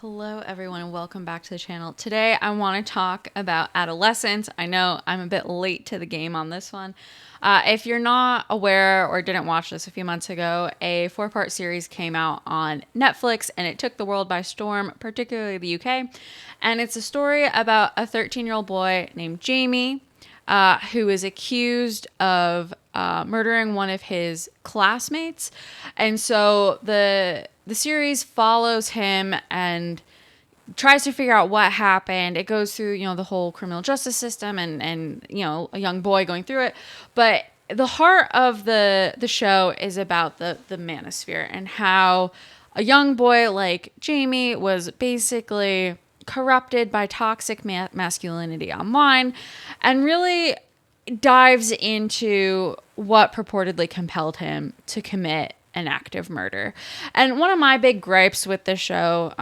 Hello everyone and welcome back to the channel. Today I want to talk about Adolescence. I know I'm a bit late to the game on this one. If you're not aware or didn't watch this a few months ago, a 4-part series came out on Netflix and it took the world by storm, particularly the UK. And it's a story about a 13-year-old boy named Jamie who is accused of murdering one of his classmates. And so the series follows him and tries to figure out what happened. It goes through, the whole criminal justice system and a young boy going through it. But the heart of the show is about the Manosphere and how a young boy like Jamie was basically corrupted by toxic masculinity online and really dives into what purportedly compelled him to commit an act of murder. And one of my big gripes with the show,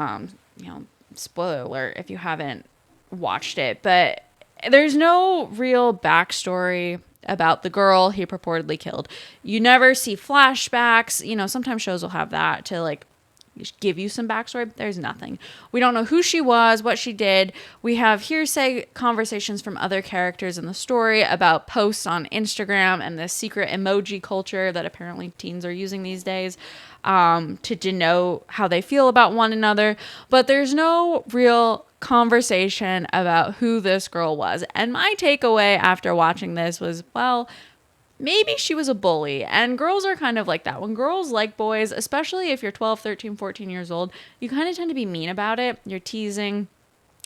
spoiler alert if you haven't watched it, but there's no real backstory about the girl he purportedly killed. You never see flashbacks. Sometimes shows will have that to give you some backstory. There's nothing. We don't know who she was, what she did. We have hearsay conversations from other characters in the story about posts on Instagram and the secret emoji culture that apparently teens are using these days to denote how they feel about one another. But there's no real conversation about who this girl was. And my takeaway after watching this was, well, maybe she was a bully. And girls are kind of like that. When girls like boys, especially if you're 12, 13, 14 years old, you kind of tend to be mean about it. You're teasing.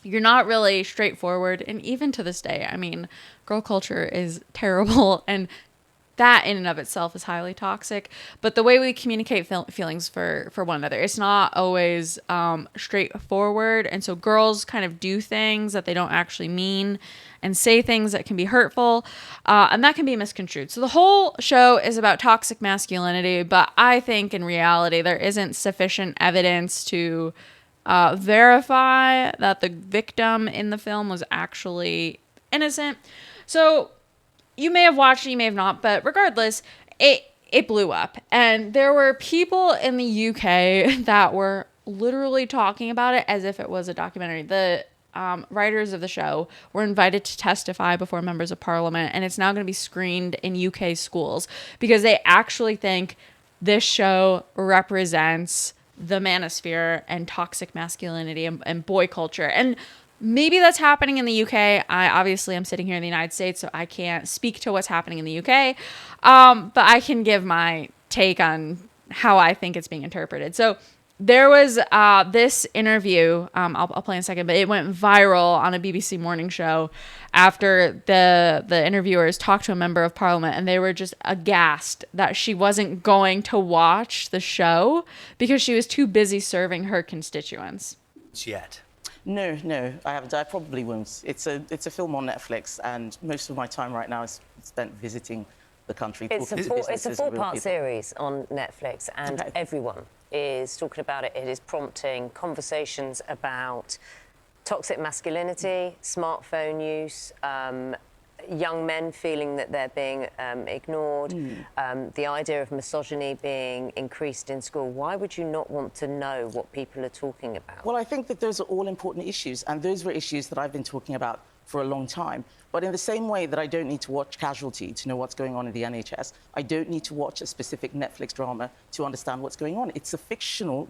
You're not really straightforward. And even to this day, girl culture is terrible. And that in and of itself is highly toxic. But the way we communicate feelings for one another, it's not always straightforward. And so girls kind of do things that they don't actually mean and say things that can be hurtful. And that can be misconstrued. So the whole show is about toxic masculinity. But I think in reality, there isn't sufficient evidence to verify that the victim in the film was actually innocent. So you may have watched it, you may have not, but regardless, it blew up. And there were people in the UK that were literally talking about it as if it was a documentary. The writers of the show were invited to testify before members of parliament, and it's now going to be screened in UK schools because they actually think this show represents the manosphere and toxic masculinity and boy culture. And maybe that's happening in the UK. I obviously am sitting here in the United States, so I can't speak to what's happening in the UK. But I can give my take on how I think it's being interpreted. So there was this interview, I'll play in a second, but it went viral on a BBC morning show after the interviewers talked to a member of parliament, and they were just aghast that she wasn't going to watch the show because she was too busy serving her constituents. Yet. No, I haven't. I probably won't. It's a film on Netflix, and most of my time right now is spent visiting the country. It's a 4-part series on Netflix, and okay. Everyone is talking about it. It is prompting conversations about toxic masculinity, smartphone use, young men feeling that they're being ignored, the idea of misogyny being increased in school. Why would you not want to know what people are talking about? Well, I think that those are all important issues, and those were issues that I've been talking about for a long time. But in the same way that I don't need to watch Casualty to know what's going on in the NHS, I don't need to watch a specific Netflix drama to understand what's going on. It's a fictional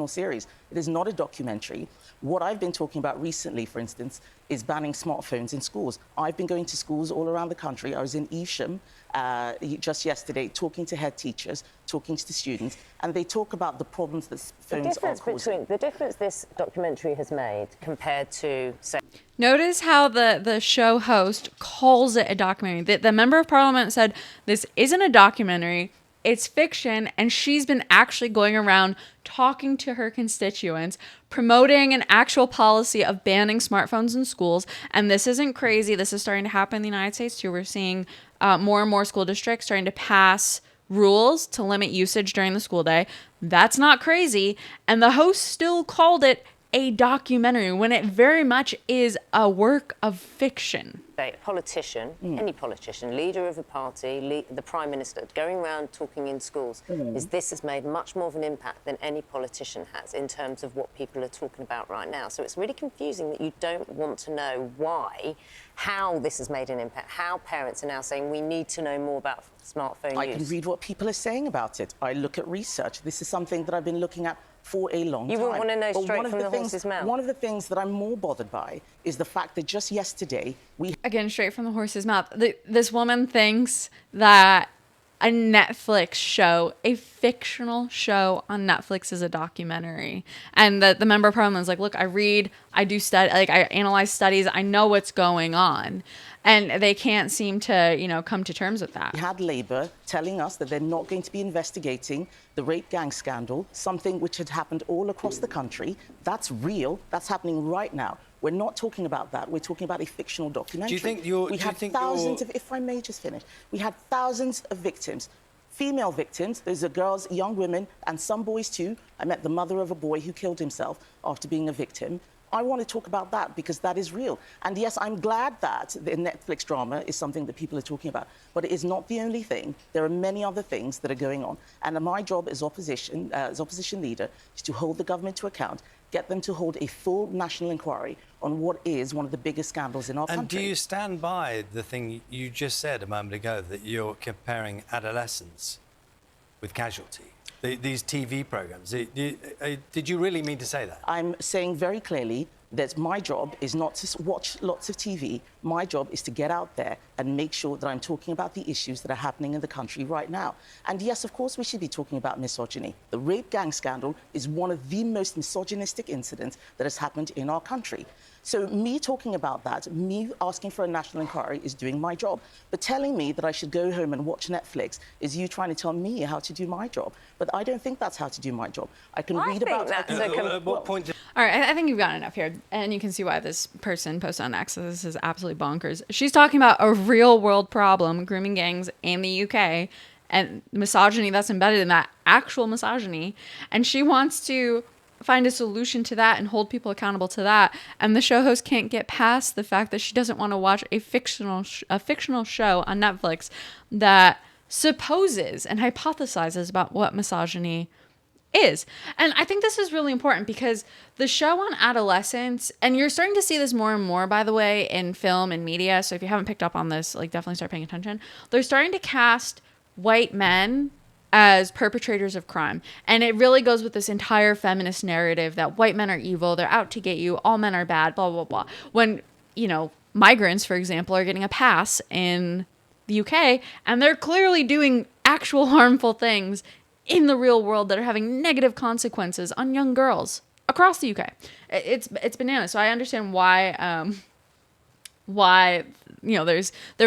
series. It is not a documentary. What I've been talking about recently, for instance, is banning smartphones in schools. I've been going to schools all around the country. I was in Evesham just yesterday, talking to head teachers, talking to the students, and they talk about the problems that phones are causing. The difference this documentary has made compared to, say... Notice how the show host calls it a documentary. The member of parliament said, this isn't a documentary, it's fiction, and she's been actually going around talking to her constituents, promoting an actual policy of banning smartphones in schools. And this isn't crazy. This is starting to happen in the United States too. We're seeing more and more school districts starting to pass rules to limit usage during the school day. That's not crazy. And the host still called it a documentary when it very much is a work of fiction. debate, a politician, any politician, leader of a party, the Prime Minister, going around talking in schools, is this has made much more of an impact than any politician has in terms of what people are talking about right now. So it's really confusing that you don't want to know why, how this has made an impact, how parents are now saying we need to know more about smartphone use. I can read what people are saying about it. I look at research. This is something that I've been looking at for a long time. You wouldn't want to know But straight from the horse's mouth. One of the things that I'm more bothered by is the fact that just yesterday we... Again, straight from the horse's mouth. This woman thinks that a Netflix show, a fictional show on Netflix, is a documentary. And the member of parliament is like, look, I read, I do study, like I analyze studies, I know what's going on. And they can't seem to, come to terms with that. We had Labour telling us that they're not going to be investigating the rape gang scandal, something which had happened all across the country. That's real. That's happening right now. We're not talking about that. We're talking about a fictional documentary. Do you think you're... We had thousands of... If I may just finish. We had thousands of victims. Female victims. Those are girls, young women, and some boys too. I met the mother of a boy who killed himself after being a victim. I want to talk about that because that is real. And yes, I'm glad that the Netflix drama is something that people are talking about, but it is not the only thing. There are many other things that are going on. And my job as opposition leader is to hold the government to account, get them to hold a full national inquiry on what is one of the biggest scandals in our country. And do you stand by the thing you just said a moment ago, that you're comparing Adolescence with Casualty? These TV programs. Did you really mean to say that? I'm saying very clearly that my job is not to watch lots of TV. My job is to get out there and make sure that I'm talking about the issues that are happening in the country right now. And yes, of course, we should be talking about misogyny. The rape gang scandal is one of the most misogynistic incidents that has happened in our country. So me talking about that, me asking for a national inquiry is doing my job. But telling me that I should go home and watch Netflix is you trying to tell me how to do my job. But I don't think that's how to do my job. I can read about... What point... All right, I think you've got enough here. And you can see why this person posted on X. This is absolutely bonkers. She's talking about a real world problem, grooming gangs in the UK, and misogyny that's embedded in that, actual misogyny. And she wants to find a solution to that and hold people accountable to that. And the show host can't get past the fact that she doesn't want to watch a fictional show on Netflix that supposes and hypothesizes about what misogyny is. And I think this is really important because the show on Adolescence, and you're starting to see this more and more, by the way, in film and media. So if you haven't picked up on this, like, definitely start paying attention. They're starting to cast white men as perpetrators of crime. And it really goes with this entire feminist narrative that white men are evil, they're out to get you, all men are bad, blah, blah, blah. When, migrants, for example, are getting a pass in the UK, and they're clearly doing actual harmful things in the real world that are having negative consequences on young girls across the UK. It's bananas. So I understand why there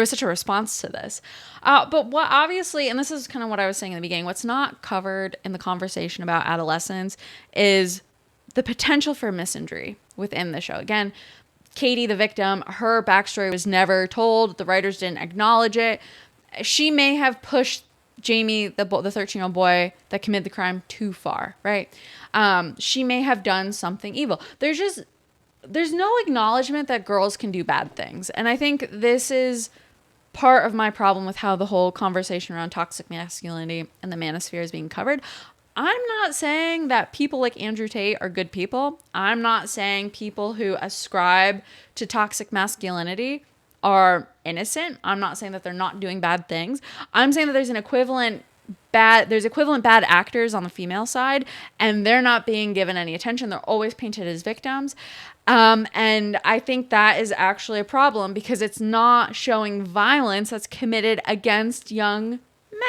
was such a response to this. But what obviously, and this is kind of what I was saying in the beginning, what's not covered in the conversation about Adolescence is the potential for misandry within the show. Again, Katie, the victim, her backstory was never told. The writers didn't acknowledge it. She may have pushed Jamie, the 13-year-old boy that committed the crime, too far, right? She may have done something evil. There's no acknowledgement that girls can do bad things. And I think this is part of my problem with how the whole conversation around toxic masculinity and the manosphere is being covered. I'm not saying that people like Andrew Tate are good people. I'm not saying people who ascribe to toxic masculinity are innocent. I'm not saying that they're not doing bad things. I'm saying that there's equivalent bad actors on the female side, and they're not being given any attention. They're always painted as victims. And I think that is actually a problem because it's not showing violence that's committed against young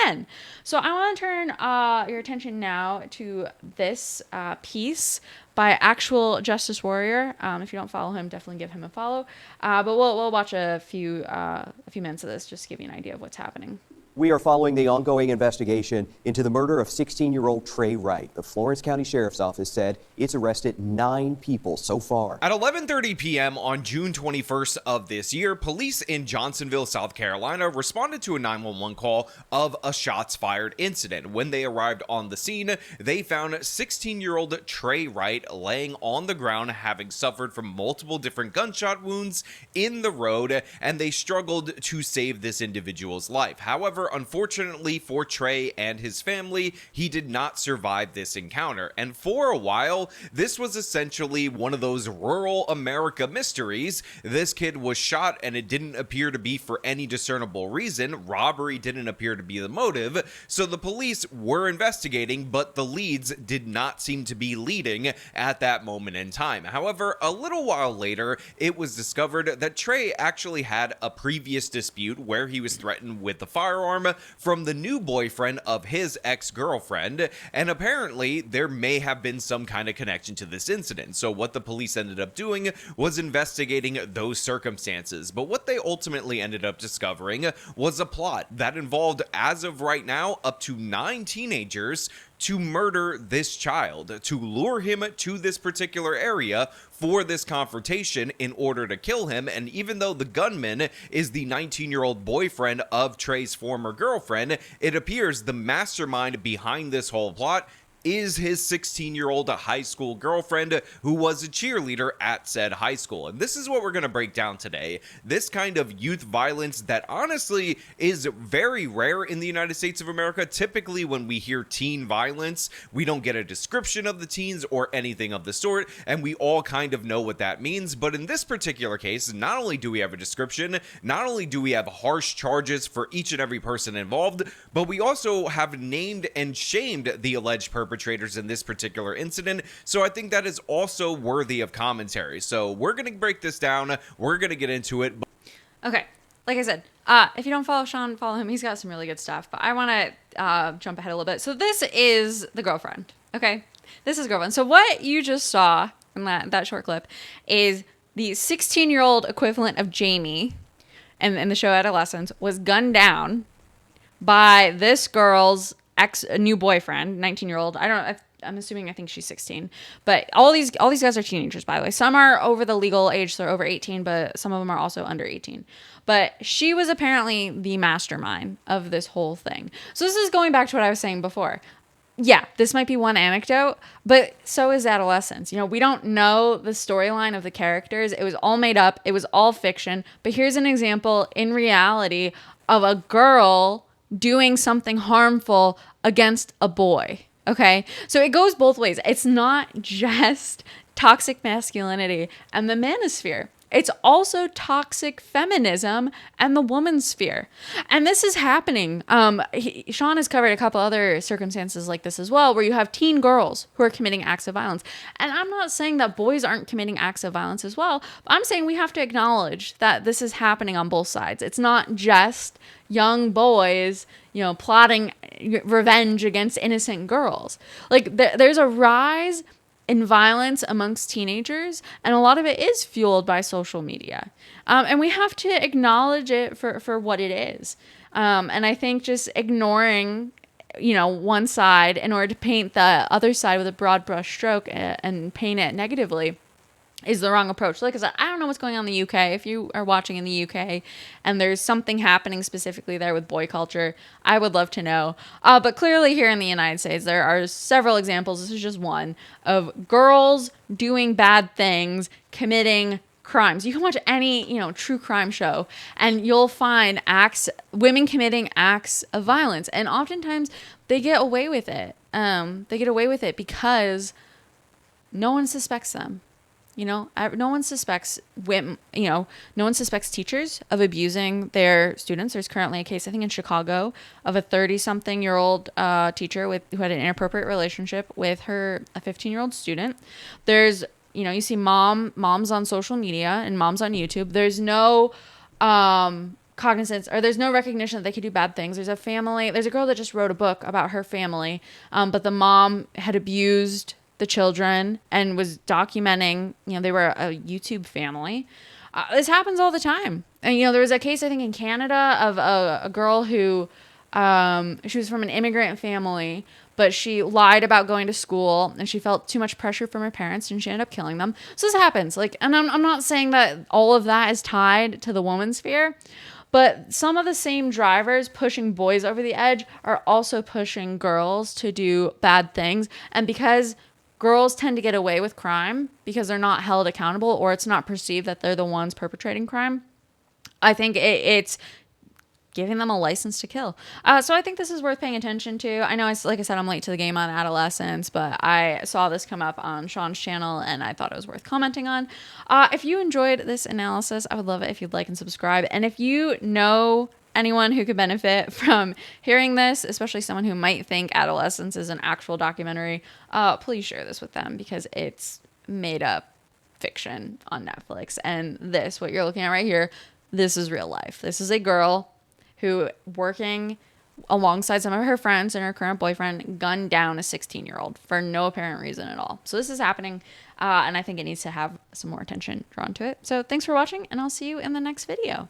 men. So I want to turn your attention now to this piece by Actual Justice Warrior. If you don't follow him, definitely give him a follow. But we'll watch a few minutes of this just to give you an idea of what's happening. We are following the ongoing investigation into the murder of 16-year-old Trey Wright. The Florence County Sheriff's Office said it's arrested 9 people so far. At 11:30 p.m. on June 21st of this year, police in Johnsonville, South Carolina responded to a 911 call of a shots fired incident. When they arrived on the scene, they found 16-year-old Trey Wright laying on the ground, having suffered from multiple different gunshot wounds in the road, and they struggled to save this individual's life. However, unfortunately for Trey and his family, he did not survive this encounter. And for a while, this was essentially one of those rural America mysteries. This kid was shot and it didn't appear to be for any discernible reason. Robbery didn't appear to be the motive. So the police were investigating, but the leads did not seem to be leading at that moment in time. However, a little while later, it was discovered that Trey actually had a previous dispute where he was threatened with a firearm from the new boyfriend of his ex-girlfriend, and apparently there may have been some kind of connection to this incident. So what the police ended up doing was investigating those circumstances, but what they ultimately ended up discovering was a plot that involved, as of right now, up to 9 teenagers to murder this child, to lure him to this particular area for this confrontation in order to kill him. And even though the gunman is the 19-year-old boyfriend of Trey's former girlfriend, it appears the mastermind behind this whole plot is his 16-year-old high school girlfriend who was a cheerleader at said high school. And this is what we're going to break down today. This kind of youth violence that honestly is very rare in the United States of America. Typically when we hear teen violence, we don't get a description of the teens or anything of the sort, and we all kind of know what that means. But in this particular case, not only do we have a description, not only do we have harsh charges for each and every person involved, but we also have named and shamed the alleged perpetrators in this particular incident. So I think that is also worthy of commentary. So we're going to break this down. We're going to get into it. Okay. Like I said, if you don't follow Sean, follow him. He's got some really good stuff. But I want to jump ahead a little bit. So this is the girlfriend. Okay. This is girlfriend. So what you just saw in that short clip is the 16-year-old equivalent of Jamie in the show Adolescence was gunned down by this girl's new boyfriend, 19-year-old. I'm assuming, I think she's 16. But all these guys are teenagers, by the way. Some are over the legal age, so they're over 18, but some of them are also under 18. But she was apparently the mastermind of this whole thing. So this is going back to what I was saying before. Yeah, this might be one anecdote, but so is Adolescence. You know, we don't know the storyline of the characters. It was all made up. It was all fiction. But here's an example in reality of a girl doing something harmful against a boy. Okay, so it goes both ways. It's not just toxic masculinity and the manosphere. It's also toxic feminism and the womansphere. And this is happening. Sean has covered a couple other circumstances like this as well, where you have teen girls who are committing acts of violence. And I'm not saying that boys aren't committing acts of violence as well, but I'm saying we have to acknowledge that this is happening on both sides. It's not just young boys, plotting revenge against innocent girls. Like there's a rise in violence amongst teenagers, and a lot of it is fueled by social media. And we have to acknowledge it for what it is. And I think just ignoring, one side in order to paint the other side with a broad brush stroke and paint it negatively is the wrong approach. Like I said, I don't know what's going on in the UK. If you are watching in the UK and there's something happening specifically there with boy culture, I would love to know. But clearly here in the United States, there are several examples, this is just one, of girls doing bad things, committing crimes. You can watch any, true crime show and you'll find women committing acts of violence. And oftentimes they get away with it. They get away with it because no one suspects them. No one suspects women, no one suspects teachers of abusing their students. There's currently a case, I think in Chicago, of a 30-something-year-old teacher who had an inappropriate relationship with a 15-year-old student. There's, you see moms on social media and moms on YouTube. There's no cognizance, or there's no recognition that they could do bad things. There's a girl that just wrote a book about her family, but the mom had abused the children and was documenting, they were a YouTube family. This happens all the time. And, there was a case, I think in Canada, of a girl who She was from an immigrant family, but she lied about going to school and she felt too much pressure from her parents and she ended up killing them. So this happens. Like, and I'm not saying that all of that is tied to the womansphere, but some of the same drivers pushing boys over the edge are also pushing girls to do bad things. And because girls tend to get away with crime because they're not held accountable or it's not perceived that they're the ones perpetrating crime, I think it's giving them a license to kill. So I think this is worth paying attention to. I know, like I said, I'm late to the game on Adolescence, but I saw this come up on Sean's channel and I thought it was worth commenting on. If you enjoyed this analysis, I would love it if you'd like and subscribe. And if you know anyone who could benefit from hearing this, especially someone who might think Adolescence is an actual documentary, please share this with them because it's made up fiction on Netflix. And this, what you're looking at right here, this is real life. This is a girl who, working alongside some of her friends and her current boyfriend, gunned down a 16-year-old for no apparent reason at all. So this is happening, and I think it needs to have some more attention drawn to it. So thanks for watching, and I'll see you in the next video.